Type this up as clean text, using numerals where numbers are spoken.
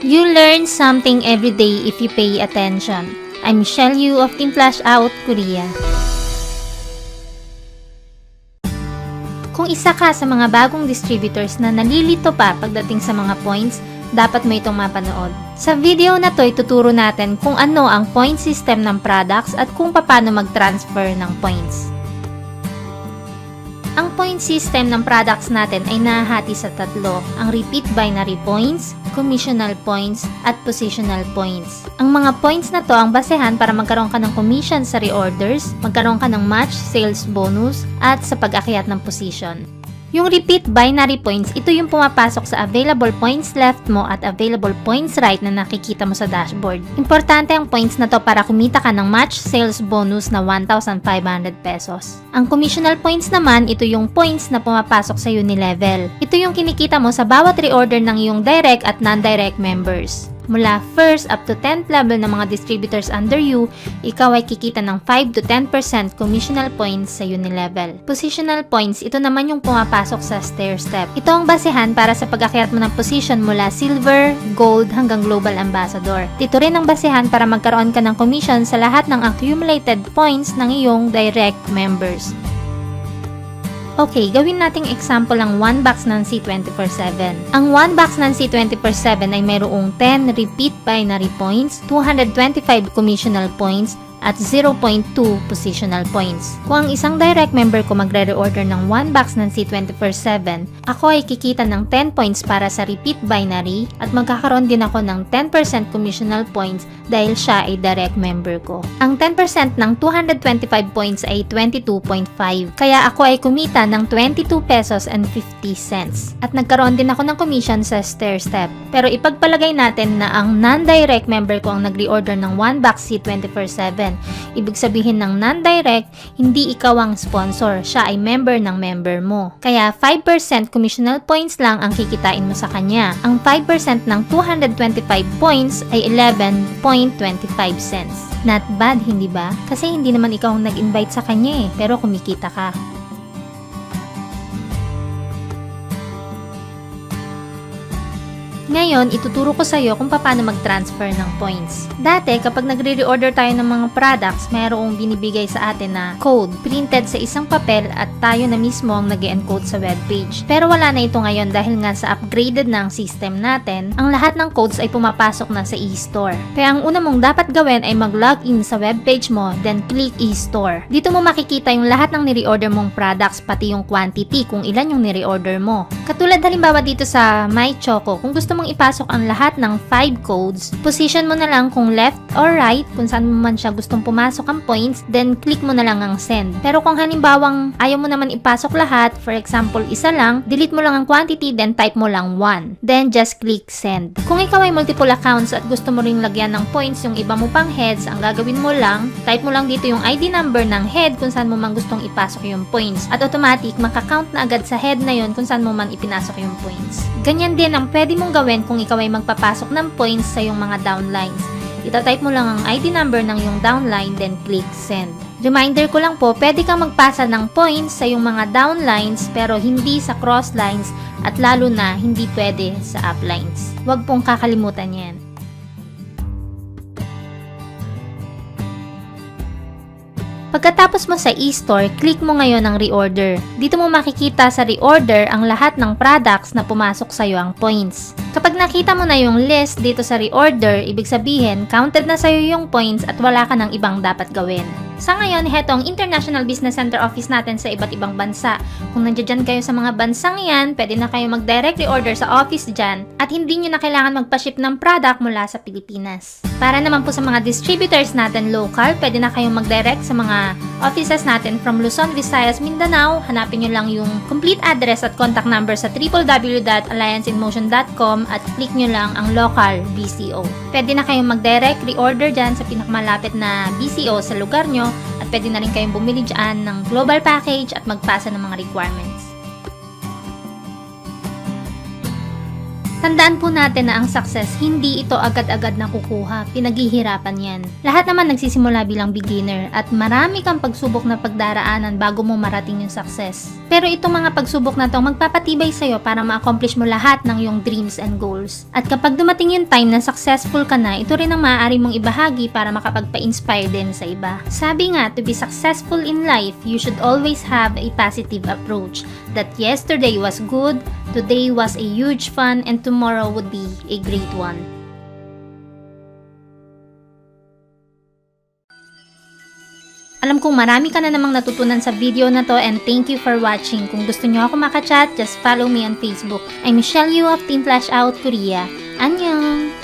You learn something every day if you pay attention. I'm Michelle Yu of Team Flash Out, Korea. Kung isa ka sa mga bagong distributors na nalilito pa pagdating sa mga points, dapat mo itong mapanood. Sa video na to, ituturo natin kung ano ang point system ng products at kung paano mag-transfer ng points. Ang point system ng products natin ay nahahati sa tatlo, ang repeat binary points, commissional points, at positional points. Ang mga points na to ang basehan para magkaroon ka ng commission sa reorders, magkaroon ka ng match sales bonus, at sa pag-akyat ng position. Yung repeat binary points, ito yung pumapasok sa available points left mo at available points right na nakikita mo sa dashboard. Importante ang points na to para kumita ka ng match sales bonus na 1,500 pesos. Ang commissional points naman, ito yung points na pumapasok sa Unilevel. Ito yung kinikita mo sa bawat reorder ng iyong direct at non-direct members. Mula 1st up to 10th level ng mga distributors under you, ikaw ay kikita ng 5 to 10% commissional points sa Unilevel. Positional points, ito naman yung pumapasok sa stair step. Ito ang basehan para sa pag-akyat mo ng position mula silver, gold hanggang global ambassador. Ito rin ang basehan para magkaroon ka ng commission sa lahat ng accumulated points ng iyong direct members. Okay, gawin nating example ang 1 box ng C24/7. Ang 1 box ng C24/7 ay mayroong 10 repeat binary points, 225 commissional points, at 0.2 positional points. Kung ang isang direct member ko magre-reorder ng 1 box ng C24/7, ako ay kikita ng 10 points para sa repeat binary at magkakaroon din ako ng 10% commissional points dahil siya ay direct member ko. Ang 10% ng 225 points ay 22.5, kaya ako ay kumita ng 22 pesos and 50 cents. At nagkaroon din ako ng commission sa stair step. Pero ipagpalagay natin na ang non-direct member ko ang nag-reorder ng 1 box C24/7. Ibig sabihin ng non-direct, hindi ikaw ang sponsor, siya ay member ng member mo. Kaya 5% commissional points lang ang kikitain mo sa kanya. Ang 5% ng 225 points ay 11.25 cents. Not bad, hindi ba? Kasi hindi naman ikaw ang nag-invite sa kanya pero kumikita ka. Ngayon, ituturo ko sa iyo kung paano mag-transfer ng points. Dati, kapag nagre-reorder tayo ng mga products, mayroong binibigay sa atin na code printed sa isang papel at tayo na mismo ang nag-encode sa webpage. Pero wala na ito ngayon dahil nga sa upgraded na ang system natin, ang lahat ng codes ay pumapasok na sa e-store. Kaya ang una mong dapat gawin ay mag-login sa webpage mo, then click e-store. Dito mo makikita yung lahat ng nire-order mong products, pati yung quantity kung ilan yung nire-order mo. Katulad halimbawa dito sa My Choco, kung gusto mong ipasok ang lahat ng 5 codes, position mo na lang kung left or right, kung saan mo man siya gustong pumasok ang points, then click mo na lang ang send. Pero kung halimbawang ayaw mo naman ipasok lahat, for example, isa lang, delete mo lang ang quantity, then type mo lang 1. Then just click send. Kung ikaw ay multiple accounts at gusto mo ring lagyan ng points yung iba mo pang heads, ang gagawin mo lang, type mo lang dito yung ID number ng head kung saan mo man gustong ipasok yung points. At automatic, makakount na agad sa head na yun kung saan mo man ipinasok yung points. Ganyan din ang pwede mong gawin kung ikaw ay magpapasok ng points sa iyong mga downlines. Itatype mo lang ang ID number ng iyong downline, then click send. Reminder ko lang po, pwede kang magpasa ng points sa iyong mga downlines pero hindi sa crosslines at lalo na hindi pwede sa uplines. Huwag pong kakalimutan yan. Pagkatapos mo sa e-store, click mo ngayon ang reorder. Dito mo makikita sa reorder ang lahat ng products na pumasok sa iyo ang points. Kapag nakita mo na yung list dito sa reorder, ibig sabihin, counted na sa iyo yung points at wala ka ng ibang dapat gawin. Sa ngayon, heto ang International Business Center office natin sa iba't ibang bansa. Kung nandiyan kayo sa mga bansang yan, pwede na kayo mag-direct reorder sa office dyan at hindi nyo na kailangan magpa-ship ng product mula sa Pilipinas. Para naman po sa mga distributors natin local, pwede na kayong mag-direct sa mga offices natin from Luzon, Visayas, Mindanao. Hanapin nyo lang yung complete address at contact number sa www.allianceinmotion.com at click nyo lang ang local BCO. Pwede na kayong mag-direct reorder dyan sa pinakamalapit na BCO sa lugar nyo at pwede na rin kayong bumili dyan ng global package at magpasa ng mga requirements. Tandaan po natin na ang success, hindi ito agad-agad nakukuha. Pinaghihirapan yan. Lahat naman nagsisimula bilang beginner at marami kang pagsubok na pagdaraanan bago mo marating yung success. Pero itong mga pagsubok na to magpapatibay sa'yo para ma-accomplish mo lahat ng iyong dreams and goals. At kapag dumating yung time na successful ka na, ito rin ang maaari mong ibahagi para makapagpa-inspire din sa iba. Sabi nga, to be successful in life, you should always have a positive approach. That yesterday was good, today was a huge fun, and tomorrow would be a great one. Alam kong marami ka na namang natutunan sa video na to and thank you for watching. Kung gusto nyo ako makachat, just follow me on Facebook. I'm Michelle Yu of Team Flash Out Korea. Annyeong!